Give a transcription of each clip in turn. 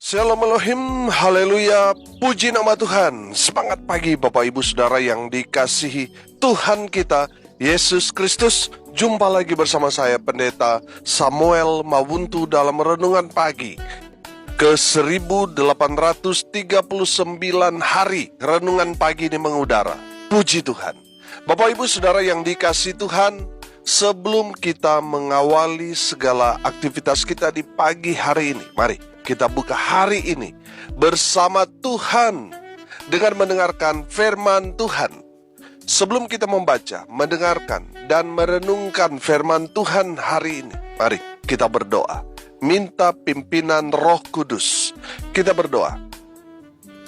Shalom Elohim, haleluya, puji nama Tuhan. Semangat pagi Bapak Ibu Saudara yang dikasihi Tuhan kita, Yesus Kristus. Jumpa lagi bersama saya Pendeta Samuel Mawuntu dalam Renungan Pagi ke 1839 hari Renungan Pagi ini mengudara. Puji Tuhan. Bapak Ibu Saudara yang dikasihi Tuhan, sebelum kita mengawali segala aktivitas kita di pagi hari ini, mari kita buka hari ini bersama Tuhan dengan mendengarkan firman Tuhan. Sebelum kita membaca, mendengarkan, dan merenungkan firman Tuhan hari ini, mari kita berdoa. Minta pimpinan Roh Kudus. Kita berdoa.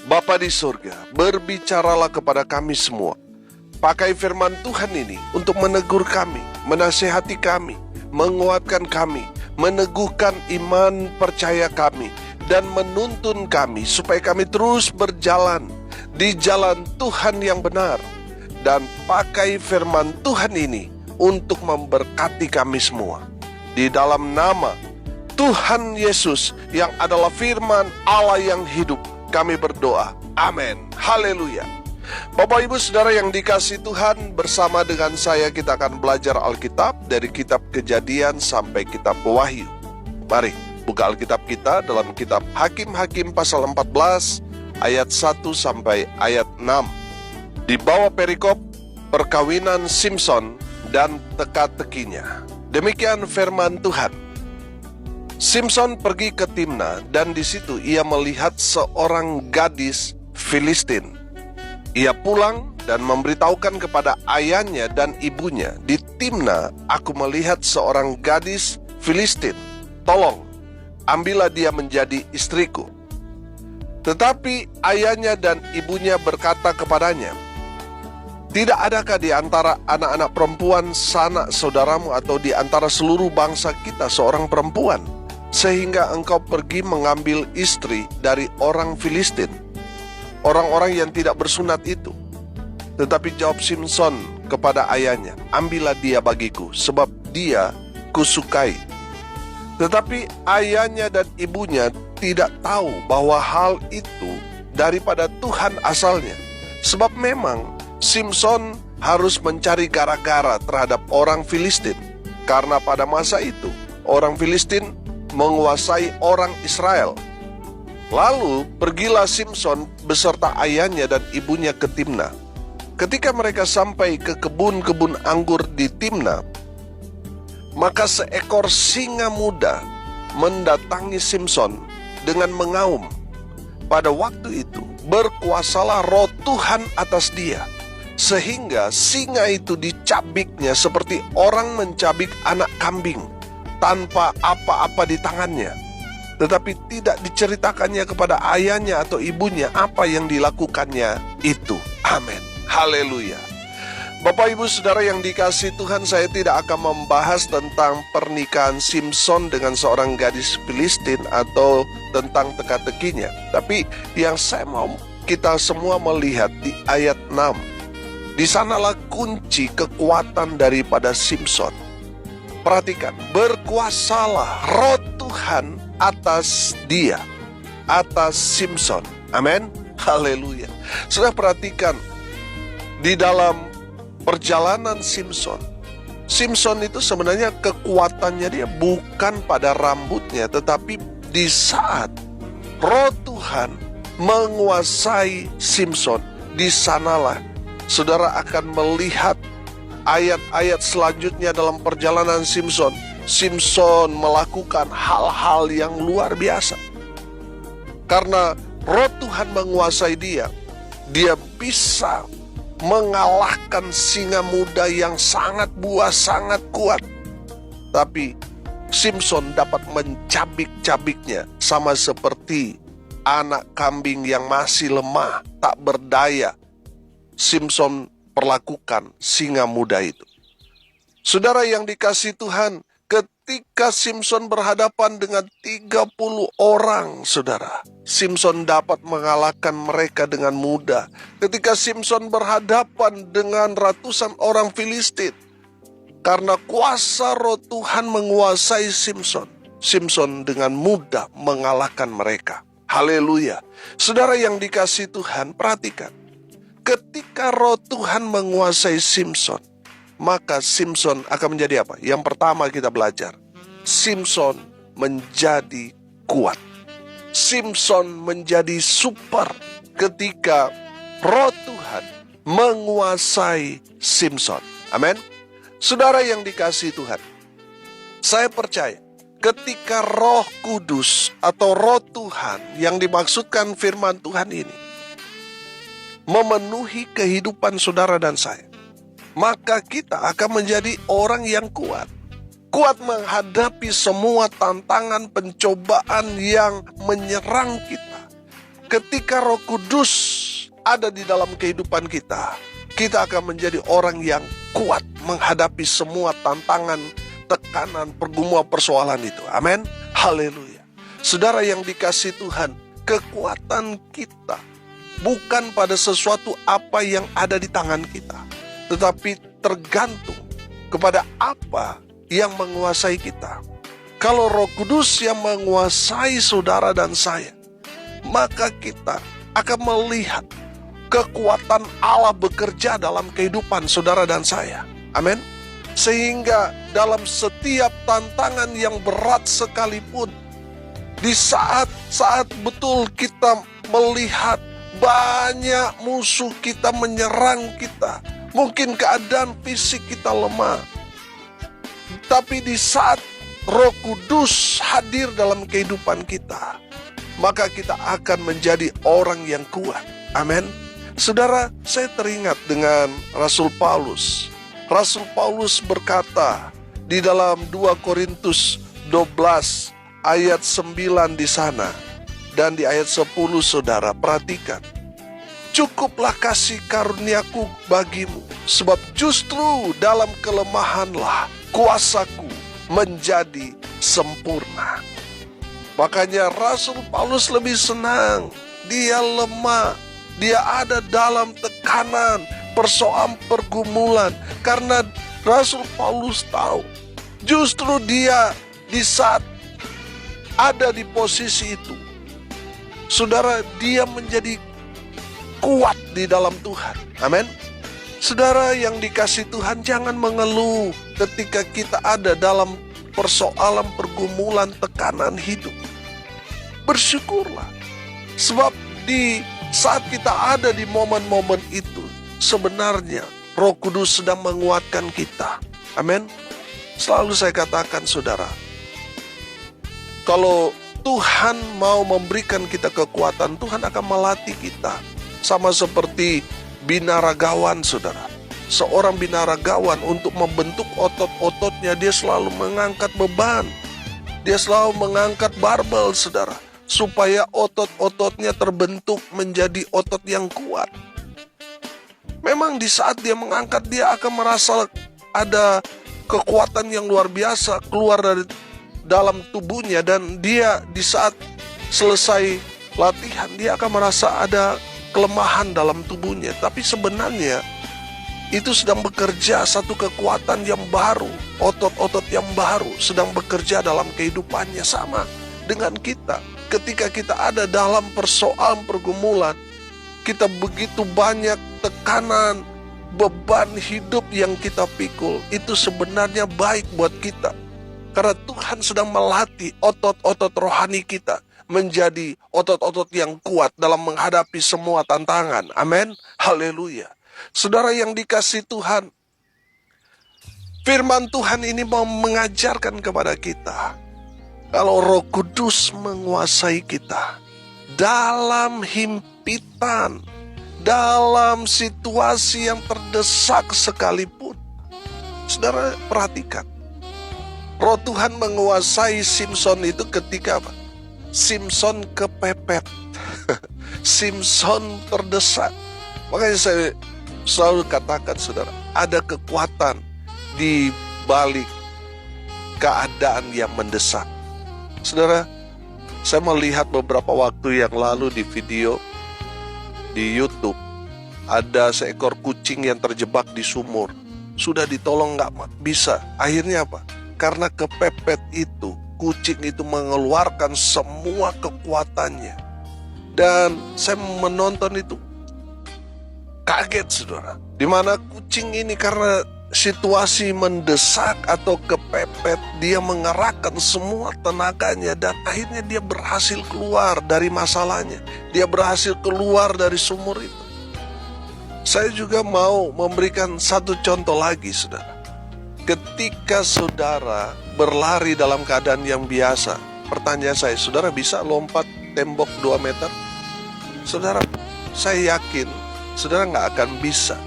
Bapa di surga, berbicaralah kepada kami semua. Pakai firman Tuhan ini untuk menegur kami, menasihati kami, menguatkan kami, meneguhkan iman percaya kami, dan menuntun kami supaya kami terus berjalan di jalan Tuhan yang benar. Dan pakai firman Tuhan ini untuk memberkati kami semua. Di dalam nama Tuhan Yesus yang adalah firman Allah yang hidup, kami berdoa. Amin. Haleluya. Bapak Ibu Saudara yang dikasihi Tuhan, bersama dengan saya kita akan belajar Alkitab dari kitab Kejadian sampai kitab Wahyu. Mari buka Alkitab kita dalam kitab Hakim-Hakim pasal 14 ayat 1 sampai ayat 6. Di bawah perikop perkawinan Simson dan teka-tekinya. Demikian firman Tuhan. Simson pergi ke Timna dan di situ ia melihat seorang gadis Filistin. Ia pulang dan memberitahukan kepada ayahnya dan ibunya, di Timna aku melihat seorang gadis Filistin. Tolong, ambillah dia menjadi istriku. Tetapi ayahnya dan ibunya berkata kepadanya, tidak adakah di antara anak-anak perempuan sanak saudaramu atau di antara seluruh bangsa kita seorang perempuan, sehingga engkau pergi mengambil istri dari orang Filistin, orang-orang yang tidak bersunat itu? Tetapi jawab Simson kepada ayahnya, ambillah dia bagiku, sebab dia kusukai. Tetapi ayahnya dan ibunya tidak tahu bahwa hal itu daripada Tuhan asalnya. Sebab memang Simson harus mencari gara-gara terhadap orang Filistin, karena pada masa itu orang Filistin menguasai orang Israel. Lalu pergilah Simson beserta ayahnya dan ibunya ke Timna. Ketika mereka sampai ke kebun-kebun anggur di Timna, maka seekor singa muda mendatangi Simson dengan mengaum. Pada waktu itu berkuasalah roh Tuhan atas dia, sehingga singa itu dicabiknya seperti orang mencabik anak kambing tanpa apa-apa di tangannya. Tetapi tidak diceritakannya kepada ayahnya atau ibunya apa yang dilakukannya itu. Amin. Haleluya. Bapak Ibu Saudara yang dikasihi Tuhan, saya tidak akan membahas tentang pernikahan Simson dengan seorang gadis Filistin atau tentang teka-tekinya. Tapi yang saya mau kita semua melihat di ayat 6. Di sanalah kunci kekuatan daripada Simson. Perhatikan, berkuasalah roh Tuhan atas dia, atas Simson. Amin. Haleluya. Sudah perhatikan di dalam perjalanan Simson itu sebenarnya kekuatannya dia bukan pada rambutnya, tetapi di saat roh Tuhan menguasai Simson, di sanalah saudara akan melihat ayat-ayat selanjutnya dalam perjalanan Simson. Simson melakukan hal-hal yang luar biasa. Karena roh Tuhan menguasai dia, dia bisa mengalahkan singa muda yang sangat buas, sangat kuat. Tapi Simson dapat mencabik-cabiknya sama seperti anak kambing yang masih lemah, tak berdaya. Simson perlakukan singa muda itu. Saudara yang dikasihi Tuhan, ketika Simson berhadapan dengan 30 orang, saudara, Simson dapat mengalahkan mereka dengan mudah. Ketika Simson berhadapan dengan ratusan orang Filistin, karena kuasa roh Tuhan menguasai Simson, Simson dengan mudah mengalahkan mereka. Haleluya. Saudara yang dikasihi Tuhan, perhatikan. Ketika roh Tuhan menguasai Simson, maka Simson akan menjadi apa? Yang pertama kita belajar, Simson menjadi kuat. Simson menjadi super ketika roh Tuhan menguasai Simson. Amin. Saudara yang dikasihi Tuhan, saya percaya ketika Roh Kudus atau Roh Tuhan yang dimaksudkan firman Tuhan ini memenuhi kehidupan saudara dan saya, maka kita akan menjadi orang yang kuat. Kuat menghadapi semua tantangan pencobaan yang menyerang kita. Ketika Roh Kudus ada di dalam kehidupan kita, kita akan menjadi orang yang kuat menghadapi semua tantangan, tekanan, pergumulan, persoalan itu. Amin. Haleluya. Saudara yang dikasihi Tuhan, kekuatan kita bukan pada sesuatu apa yang ada di tangan kita, tetapi tergantung kepada apa yang menguasai kita. Kalau Roh Kudus yang menguasai saudara dan saya, maka kita akan melihat kekuatan Allah bekerja dalam kehidupan saudara dan saya. Amin. Sehingga dalam setiap tantangan yang berat sekalipun, di saat-saat betul kita melihat banyak musuh kita menyerang kita, mungkin keadaan fisik kita lemah, tapi di saat Roh Kudus hadir dalam kehidupan kita, maka kita akan menjadi orang yang kuat. Amin. Saudara, saya teringat dengan Rasul Paulus. Rasul Paulus berkata di dalam 2 Korintus 12 ayat 9 di sana, dan di ayat 10 saudara perhatikan. Cukuplah kasih karuniaku bagimu, sebab justru dalam kelemahanlah kuasaku menjadi sempurna. Makanya Rasul Paulus lebih senang, dia lemah, dia ada dalam tekanan, persoalan, pergumulan, karena Rasul Paulus tahu justru dia di saat ada di posisi itu, saudara, dia menjadi kuat di dalam Tuhan. Amin. Saudara yang dikasihi Tuhan, jangan mengeluh ketika kita ada dalam persoalan, pergumulan, tekanan hidup. Bersyukurlah, sebab di saat kita ada di momen-momen itu, sebenarnya Roh Kudus sedang menguatkan kita. Amin. Selalu saya katakan saudara, kalau Tuhan mau memberikan kita kekuatan, Tuhan akan melatih kita. Sama seperti binaragawan saudara. Seorang binaragawan untuk membentuk otot-ototnya, dia selalu mengangkat beban. Dia selalu mengangkat barbel saudara, supaya otot-ototnya terbentuk menjadi otot yang kuat. Memang di saat dia mengangkat, dia akan merasa ada kekuatan yang luar biasa keluar dari dalam tubuhnya, dan dia di saat selesai latihan, dia akan merasa ada kelemahan dalam tubuhnya. Tapi sebenarnya itu sedang bekerja satu kekuatan yang baru, otot-otot yang baru sedang bekerja dalam kehidupannya. Sama dengan kita, ketika kita ada dalam persoalan, pergumulan, kita begitu banyak tekanan, beban hidup yang kita pikul, itu sebenarnya baik buat kita, karena Tuhan sedang melatih otot-otot rohani kita menjadi otot-otot yang kuat dalam menghadapi semua tantangan. Amin. Haleluya. Saudara yang dikasihi Tuhan, firman Tuhan ini mau mengajarkan kepada kita, kalau Roh Kudus menguasai kita dalam himpitan, dalam situasi yang terdesak sekalipun. Saudara perhatikan, Roh Tuhan menguasai Simson itu ketika apa? Simson kepepet. Simson terdesak. Makanya saya selalu katakan saudara, ada kekuatan di balik keadaan yang mendesak. Saudara, saya melihat beberapa waktu yang lalu di video di YouTube, ada seekor kucing yang terjebak di sumur. Sudah ditolong nggak bisa. Akhirnya apa? Karena kepepet itu, kucing itu mengeluarkan semua kekuatannya. Dan saya menonton itu kaget, saudara. Dimana kucing ini karena situasi mendesak atau kepepet, dia mengerahkan semua tenaganya dan akhirnya dia berhasil keluar dari masalahnya. Dia berhasil keluar dari sumur itu. Saya juga mau memberikan satu contoh lagi, saudara. Ketika saudara berlari dalam keadaan yang biasa, pertanyaan saya, saudara bisa lompat tembok 2 meter? Saudara, saya yakin saudara nggak akan bisa.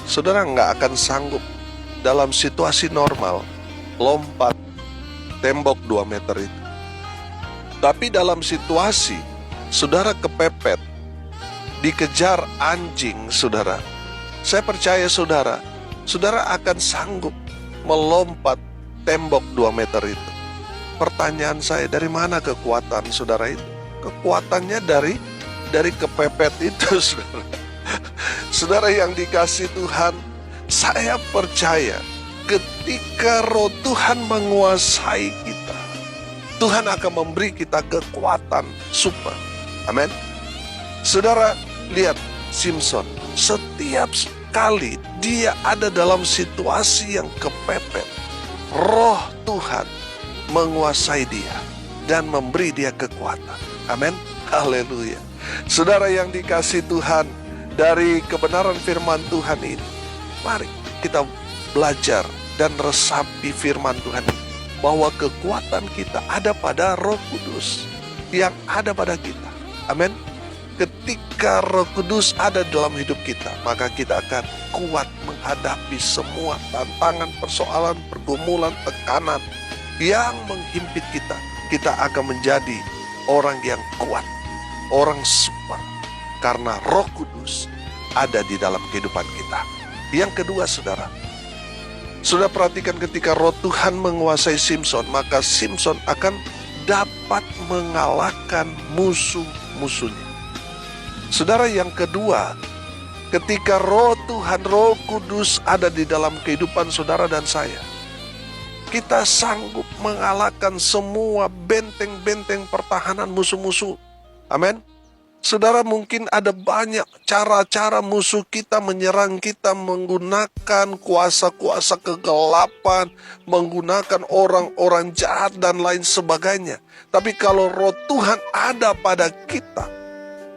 Saudara nggak akan sanggup dalam situasi normal lompat tembok 2 meter itu. Tapi dalam situasi saudara kepepet, dikejar anjing, saudara, saya percaya saudara akan sanggup melompat tembok 2 meter itu. Pertanyaan saya, dari mana kekuatan saudara itu? Kekuatannya dari kepepet itu, saudara. Saudara yang dikasih Tuhan, saya percaya ketika Roh Tuhan menguasai kita, Tuhan akan memberi kita kekuatan super. Amin. Saudara, lihat Simpson, setiap kali dia ada dalam situasi yang kepepet, Roh Tuhan menguasai dia dan memberi dia kekuatan. Amin. Haleluya. Saudara yang dikasih Tuhan, dari kebenaran firman Tuhan ini, mari kita belajar dan resapi firman Tuhan ini, bahwa kekuatan kita ada pada Roh Kudus yang ada pada kita. Amin. Ketika Roh Kudus ada dalam hidup kita, maka kita akan kuat menghadapi semua tantangan, persoalan, pergumulan, tekanan yang menghimpit kita. Kita akan menjadi orang yang kuat, orang super, karena Roh Kudus ada di dalam kehidupan kita. Yang kedua, saudara, sudah perhatikan ketika Roh Tuhan menguasai Simpson, maka Simpson akan dapat mengalahkan musuh-musuhnya. Saudara, yang kedua, ketika Roh Tuhan, Roh Kudus ada di dalam kehidupan saudara dan saya, kita sanggup mengalahkan semua benteng-benteng pertahanan musuh-musuh. Amin. Saudara, mungkin ada banyak cara-cara musuh kita menyerang kita menggunakan kuasa-kuasa kegelapan, menggunakan orang-orang jahat dan lain sebagainya. Tapi kalau Roh Tuhan ada pada kita,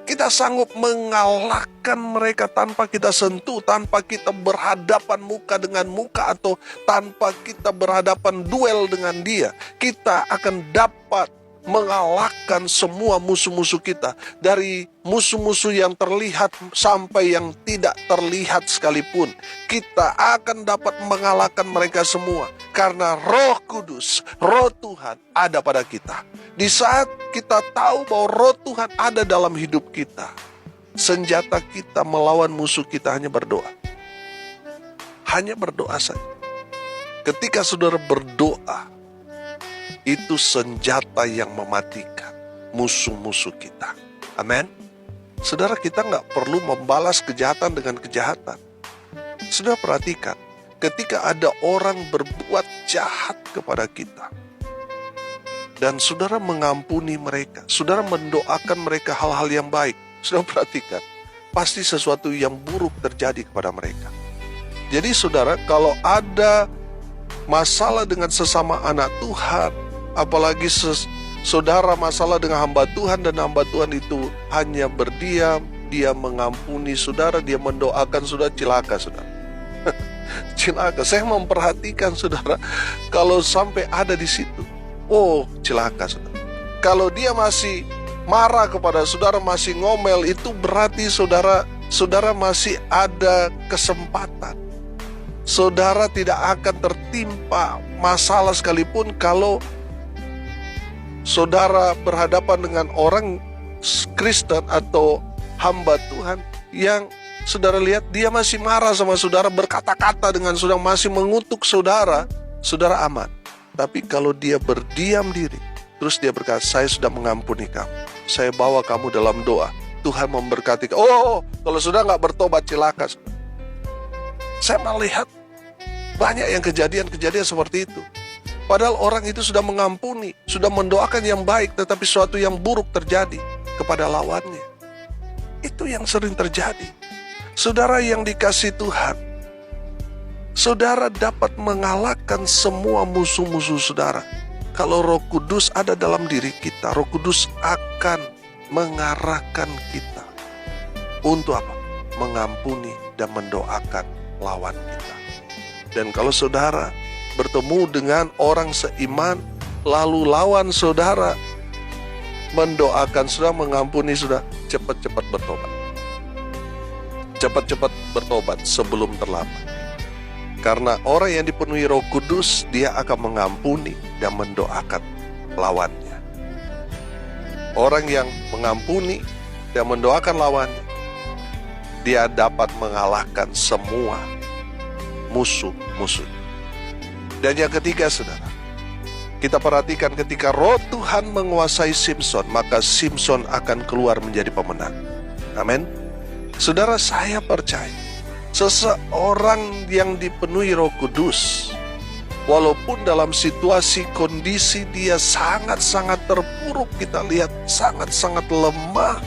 kita sanggup mengalahkan mereka tanpa kita sentuh, tanpa kita berhadapan muka dengan muka, atau tanpa kita berhadapan duel dengan dia. Kita akan dapat mengalahkan semua musuh-musuh kita, dari musuh-musuh yang terlihat sampai yang tidak terlihat sekalipun. Kita akan dapat mengalahkan mereka semua karena Roh Kudus, Roh Tuhan ada pada kita. Di saat kita tahu bahwa Roh Tuhan ada dalam hidup kita, senjata kita melawan musuh kita hanya berdoa. Hanya berdoa saja. Ketika saudara berdoa, itu senjata yang mematikan musuh-musuh kita. Amin. Saudara, kita nggak perlu membalas kejahatan dengan kejahatan. Saudara perhatikan, ketika ada orang berbuat jahat kepada kita, dan saudara mengampuni mereka, saudara mendoakan mereka hal-hal yang baik, saudara perhatikan, pasti sesuatu yang buruk terjadi kepada mereka. Jadi saudara, kalau ada masalah dengan sesama anak Tuhan, apalagi saudara masalah dengan hamba Tuhan, dan hamba Tuhan itu hanya berdiam, dia mengampuni saudara, dia mendoakan saudara, cilaka saudara. Cilaka. Saya memperhatikan saudara, kalau sampai ada di situ, oh cilaka saudara. Kalau dia masih marah kepada saudara, masih ngomel, itu berarti saudara masih ada kesempatan. Saudara tidak akan tertimpa masalah sekalipun kalau saudara berhadapan dengan orang Kristen atau hamba Tuhan yang saudara lihat dia masih marah sama saudara, berkata-kata dengan saudara, masih mengutuk saudara, saudara aman. Tapi kalau dia berdiam diri, terus dia berkata, saya sudah mengampuni kamu, saya bawa kamu dalam doa, Tuhan memberkati kamu. Oh, kalau saudara nggak bertobat, cilaka. Saya melihat banyak yang kejadian-kejadian seperti itu. Padahal orang itu sudah mengampuni, sudah mendoakan yang baik, tetapi sesuatu yang buruk terjadi. kepada lawannya. Itu yang sering terjadi. Saudara yang dikasihi Tuhan, saudara dapat mengalahkan semua musuh-musuh saudara. Kalau Roh Kudus ada dalam diri kita, Roh Kudus akan mengarahkan kita untuk apa? Mengampuni dan mendoakan lawan kita. Dan kalau saudara bertemu dengan orang seiman, lalu lawan saudara mendoakan saudara, mengampuni saudara, cepat-cepat bertobat. Cepat-cepat bertobat sebelum terlambat. Karena orang yang dipenuhi Roh Kudus, dia akan mengampuni dan mendoakan lawannya. Orang yang mengampuni dan mendoakan lawannya, dia dapat mengalahkan semua musuh-musuh. Dan yang ketiga, saudara, kita perhatikan ketika Roh Tuhan menguasai Simson, maka Simson akan keluar menjadi pemenang. Amin. Saudara, saya percaya seseorang yang dipenuhi Roh Kudus, walaupun dalam situasi kondisi dia sangat-sangat terpuruk, kita lihat sangat-sangat lemah,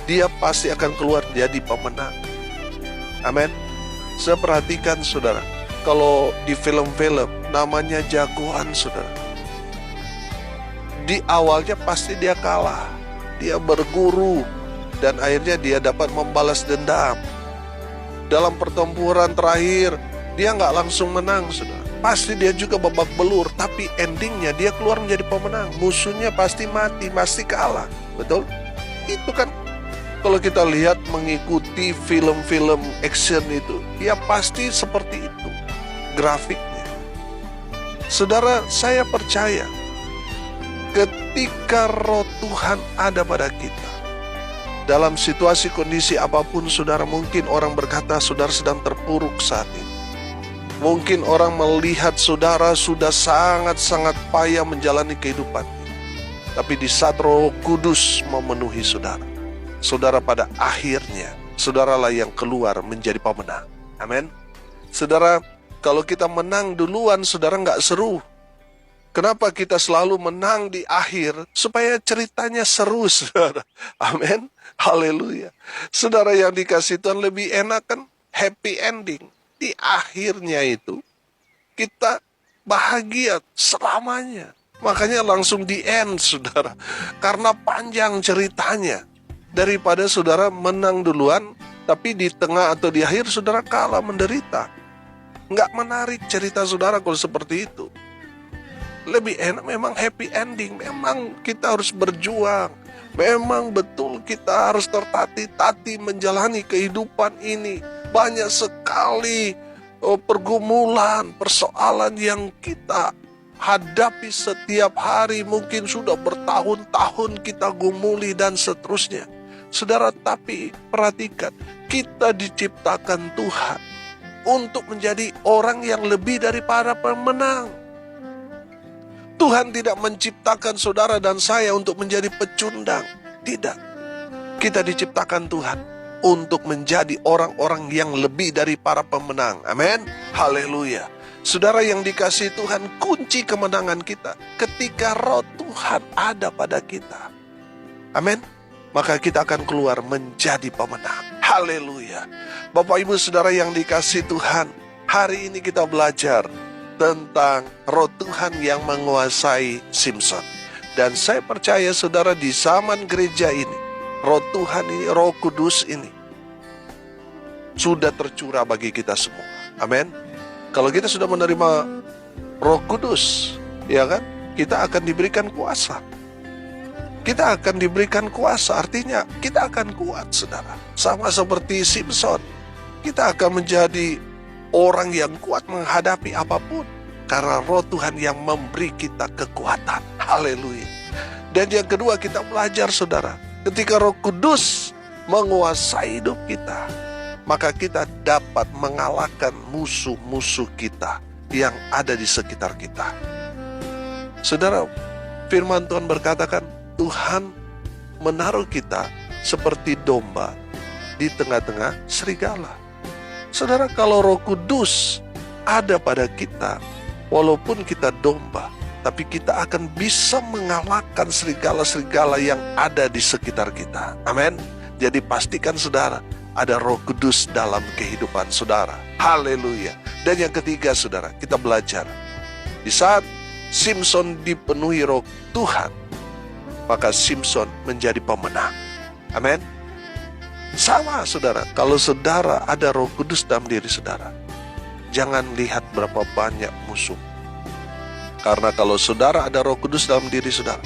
dia pasti akan keluar jadi pemenang. Amin. Saya perhatikan saudara, kalau di film-film namanya jagoan saudara, di awalnya pasti dia kalah, dia berguru, dan akhirnya dia dapat membalas dendam. Dalam pertempuran terakhir, dia nggak langsung menang saudara, pasti dia juga babak belur, tapi endingnya dia keluar menjadi pemenang. Musuhnya pasti mati, pasti kalah. Betul? Itu kan kalau kita lihat mengikuti film-film action itu, ya pasti seperti itu grafiknya. Saudara, saya percaya ketika Roh Tuhan ada pada kita, dalam situasi kondisi apapun saudara, mungkin orang berkata saudara sedang terpuruk saat ini. Mungkin orang melihat saudara sudah sangat-sangat payah menjalani kehidupan. Tapi di saat Roh Kudus memenuhi saudara, saudara pada akhirnya, saudaralah yang keluar menjadi pemenang. Amin. Saudara, kalau kita menang duluan, saudara nggak seru. Kenapa kita selalu menang di akhir? Supaya ceritanya seru, saudara. Amin. Haleluya. Saudara yang dikasih Tuhan, lebih enak kan happy ending. Di akhirnya itu, kita bahagia selamanya. Makanya langsung di end, saudara. Karena panjang ceritanya. Daripada saudara menang duluan, tapi di tengah atau di akhir saudara kalah, menderita. Nggak menarik cerita saudara kalau seperti itu. Lebih enak memang happy ending. Memang kita harus berjuang. Memang betul kita harus tertatih-tatih menjalani kehidupan ini. Banyak sekali pergumulan, persoalan yang kita hadapi setiap hari. Mungkin sudah bertahun-tahun kita gumuli dan seterusnya. Saudara, tapi perhatikan, kita diciptakan Tuhan untuk menjadi orang yang lebih daripada pemenang. Tuhan tidak menciptakan saudara dan saya untuk menjadi pecundang. Tidak. Kita diciptakan Tuhan untuk menjadi orang-orang yang lebih dari para pemenang. Amin. Haleluya. Saudara yang dikasihi Tuhan, kunci kemenangan kita ketika Roh Tuhan ada pada kita. Amin. Maka kita akan keluar menjadi pemenang. Haleluya. Bapak Ibu Saudara yang dikasihi Tuhan, hari ini kita belajar tentang Roh Tuhan yang menguasai Simson. Dan saya percaya saudara, di zaman gereja ini, Roh Tuhan ini, Roh Kudus ini sudah tercurah bagi kita semua. Amin. Kalau kita sudah menerima Roh Kudus, ya kan, kita akan diberikan kuasa. Kita akan diberikan kuasa, artinya kita akan kuat, saudara. Sama seperti Simson, kita akan menjadi orang yang kuat menghadapi apapun. Karena Roh Tuhan yang memberi kita kekuatan. Haleluya. Dan yang kedua, kita belajar, saudara, ketika Roh Kudus menguasai hidup kita, maka kita dapat mengalahkan musuh-musuh kita yang ada di sekitar kita. Saudara, firman Tuhan berkatakan, Tuhan menaruh kita seperti domba di tengah-tengah serigala. Saudara, kalau Roh Kudus ada pada kita, walaupun kita domba, tapi kita akan bisa mengalahkan serigala-serigala yang ada di sekitar kita. Amin. Jadi pastikan saudara, ada Roh Kudus dalam kehidupan saudara. Haleluya. Dan yang ketiga saudara, kita belajar. Di saat Simson dipenuhi Roh Tuhan, maka Simson menjadi pemenang. Amin. Sama saudara, kalau saudara ada Roh Kudus dalam diri saudara, jangan lihat berapa banyak musuh. Karena kalau saudara ada Roh Kudus dalam diri saudara,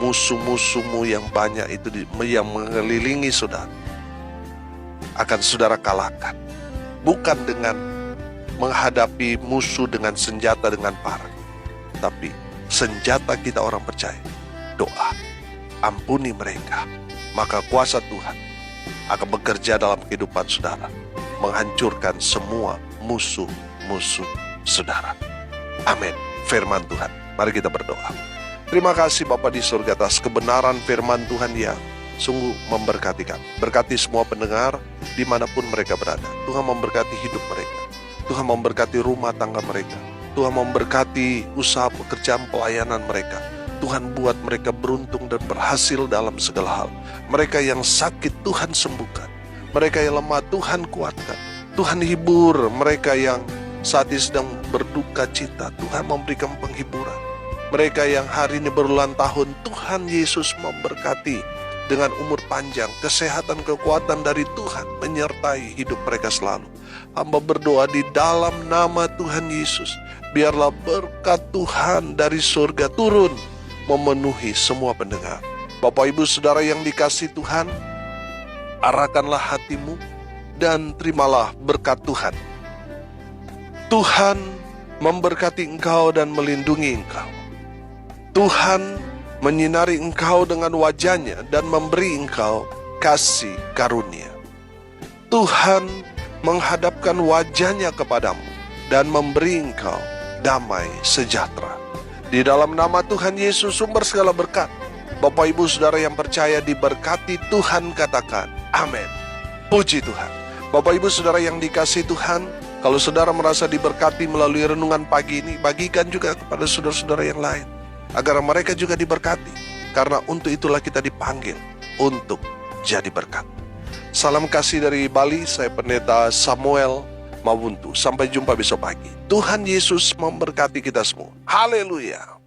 musuh-musuhmu yang banyak itu yang mengelilingi saudara akan saudara kalahkan. Bukan dengan menghadapi musuh dengan senjata dengan parang, tapi senjata kita orang percaya, doa. Ampuni mereka, maka kuasa Tuhan akan bekerja dalam kehidupan saudara, menghancurkan semua musuh-musuh saudara. Amin. Firman Tuhan. Mari kita berdoa. Terima kasih Bapa di surga atas kebenaran firman Tuhan yang sungguh memberkati kami. Berkati semua pendengar dimanapun mereka berada. Tuhan memberkati hidup mereka. Tuhan memberkati rumah tangga mereka. Tuhan memberkati usaha pekerjaan pelayanan mereka. Tuhan buat mereka beruntung dan berhasil dalam segala hal. Mereka yang sakit Tuhan sembuhkan. Mereka yang lemah Tuhan kuatkan. Tuhan hibur mereka yang saat ini sedang berduka cita. Tuhan memberikan penghiburan. Mereka yang hari ini berulang tahun, Tuhan Yesus memberkati dengan umur panjang, kesehatan, kekuatan dari Tuhan menyertai hidup mereka selalu. Hamba berdoa di dalam nama Tuhan Yesus, biarlah berkat Tuhan dari surga turun memenuhi semua pendengar. Bapak Ibu Saudara yang dikasihi Tuhan, arahkanlah hatimu dan terimalah berkat Tuhan. Tuhan memberkati engkau dan melindungi engkau. Tuhan menyinari engkau dengan wajah-Nya dan memberi engkau kasih karunia. Tuhan menghadapkan wajah-Nya kepadamu dan memberi engkau damai sejahtera. Di dalam nama Tuhan Yesus sumber segala berkat, Bapak Ibu Saudara yang percaya diberkati Tuhan, katakan amin. Puji Tuhan. Bapak Ibu Saudara yang dikasihi Tuhan, kalau saudara merasa diberkati melalui renungan pagi ini, bagikan juga kepada saudara-saudara yang lain, agar mereka juga diberkati. Karena untuk itulah kita dipanggil untuk jadi berkat. Salam kasih dari Bali, saya Pendeta Samuel Mawuntu. Sampai jumpa besok pagi. Tuhan Yesus memberkati kita semua. Haleluya.